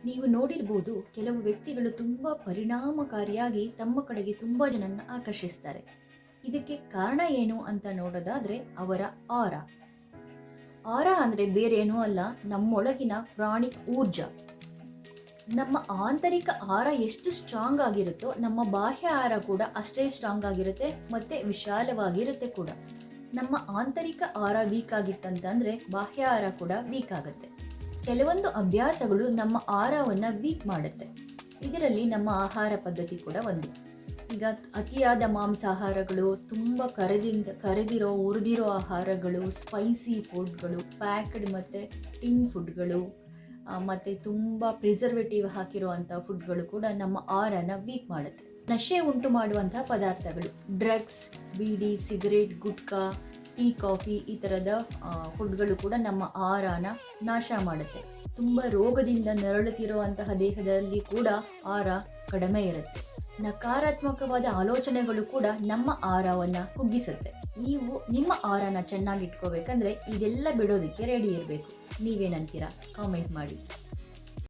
ನೀವು ನೋಡಿರ್ಬೋದು, ಕೆಲವು ವ್ಯಕ್ತಿಗಳು ತುಂಬ ಪರಿಣಾಮಕಾರಿಯಾಗಿ ತಮ್ಮ ಕಡೆಗೆ ತುಂಬ ಜನನ್ನ ಆಕರ್ಷಿಸ್ತಾರೆ. ಇದಕ್ಕೆ ಕಾರಣ ಏನು ಅಂತ ನೋಡೋದಾದ್ರೆ ಅವರ ಆರಾ. ಆರಾ ಅಂದ್ರೆ ಬೇರೇನೂ ಅಲ್ಲ, ನಮ್ಮೊಳಗಿನ ಪ್ರಾಣಿಕ್ ಊರ್ಜಾ. ನಮ್ಮ ಆಂತರಿಕ ಆರ ಎಷ್ಟು ಸ್ಟ್ರಾಂಗ್ ಆಗಿರುತ್ತೋ ನಮ್ಮ ಬಾಹ್ಯ ಆರ ಕೂಡ ಅಷ್ಟೇ ಸ್ಟ್ರಾಂಗ್ ಆಗಿರುತ್ತೆ ಮತ್ತೆ ವಿಶಾಲವಾಗಿರುತ್ತೆ ಕೂಡ. ನಮ್ಮ ಆಂತರಿಕ ಆರ ವೀಕ್ ಆಗಿತ್ತಂತಂದ್ರೆ ಬಾಹ್ಯ ಆರ ಕೂಡ ವೀಕ್ ಆಗುತ್ತೆ. ಕೆಲವೊಂದು ಅಭ್ಯಾಸಗಳು ನಮ್ಮ ಆರವನ್ನ ವೀಕ್ ಮಾಡುತ್ತೆ. ಇದರಲ್ಲಿ ನಮ್ಮ ಆಹಾರ ಪದ್ಧತಿ ಕೂಡ ಒಂದು. ಈಗ ಅತಿಯಾದ ಮಾಂಸಾಹಾರಗಳು, ತುಂಬ ಕರೆದಿರೋ ಹುರಿದಿರೋ ಆಹಾರಗಳು, ಸ್ಪೈಸಿ ಫುಡ್ಗಳು, ಪ್ಯಾಕ್ಡ್ ಮತ್ತು ಟಿನ್ ಫುಡ್ಗಳು, ಮತ್ತು ತುಂಬ ಪ್ರಿಸರ್ವೇಟಿವ್ ಹಾಕಿರುವಂಥ ಫುಡ್ಗಳು ಕೂಡ ನಮ್ಮ ಆಹಾರನ ವೀಕ್ ಮಾಡುತ್ತೆ. ನಶೆ ಉಂಟು ಮಾಡುವಂತಹ ಪದಾರ್ಥಗಳು, ಡ್ರಗ್ಸ್, ಬೀಡಿ, ಸಿಗರೇಟ್, ಗುಟ್ಕಾ, ಟೀ, ಕಾಫಿ ಈ ಥರದ ಫುಡ್ಗಳು ಕೂಡ ನಮ್ಮ ಆಹಾರನ ನಾಶ ಮಾಡುತ್ತೆ. ತುಂಬ ರೋಗದಿಂದ ನರಳುತ್ತಿರುವಂತಹ ದೇಹದಲ್ಲಿ ಕೂಡ ಆಹಾರ ಕಡಿಮೆ ಇರುತ್ತೆ. ನಕಾರಾತ್ಮಕವಾದ ಆಲೋಚನೆಗಳು ಕೂಡ ನಮ್ಮ ಆಹಾರವನ್ನು ಕುಗ್ಗಿಸುತ್ತೆ. ನೀವು ನಿಮ್ಮ ಆಹಾರನ ಚೆನ್ನಾಗಿ ಇಟ್ಕೋಬೇಕಂದ್ರೆ ಇದೆಲ್ಲ ಬಿಡೋದಕ್ಕೆ ರೆಡಿ ಇರಬೇಕು. ನೀವೇನಂತೀರಾ? ಕಾಮೆಂಟ್ ಮಾಡಿ.